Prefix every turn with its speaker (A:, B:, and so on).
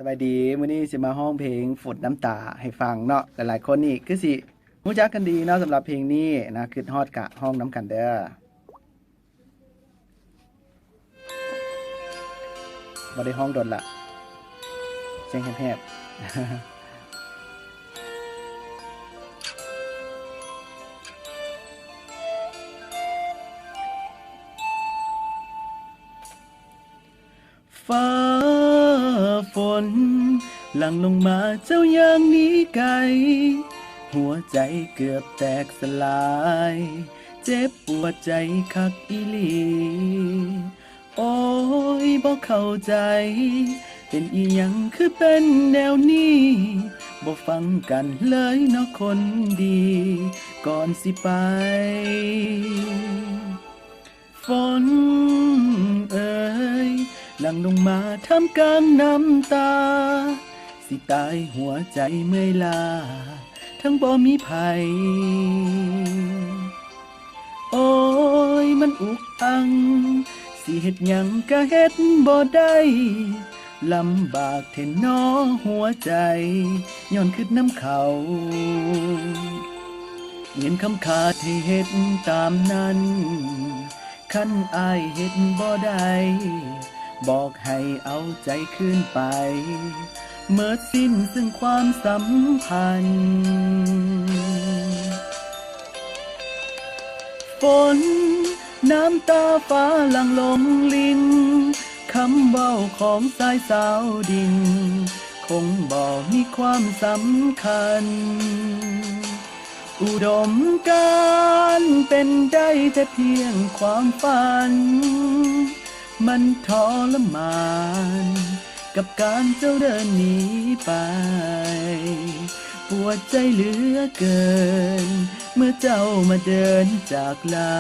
A: สบายดีมื้อนี้สิมาร้องเพลงฝนน้ำตาให้ฟังเนาะหลายๆคนนี่คือสิรู้จักกันดีเนาะสำหรับเพลงนี้นะคิดฮอดกะร้องน้ำกันเด้อบ่ได้ร้องดนละเสียงแหบๆฟ้าฝนหลั่งลงมาเจ้าอย่างหนี้ไกลหัวใจเกือบแตกสลายเจ็บปวดใจคักอีหลีโอ้ยบ่เข้าใจเป็นอีหยังคือเป็นแนวนี้บ่ฟังกันเลยเนาะคนดีก่อนสิไปฝนเอ่ยหลั่งลงมาท่ามกลางน้ำตาสิตายหัวใจเมื่อยลาทั้งบ่มีภัยโอ้ยมันอุกอังสิเฮ็ดหยังก็เฮ็ดบ่ได้ลำบากแท้น้อหัวใจย้อนคิดน้ำเขาเงินคำขาดให้เฮ็ดตามนั้นคันอายเฮ็ดบ่ได้บอกให้เอาใจคืนไปเมื่อสิ้นซึ่งความสัมพันธ์ฝนน้ำตาฟ้าหลั่งลงลินคำเว้าของสายสาวดินคงบ่มีความสำคัญอุดมการณ์เป็นได้แต่เพียงความฝันมันทรมานกับการเจ้าเดินหนีไปปวดใจเหลือเกินเมื่อเจ้ามาเดินจากลา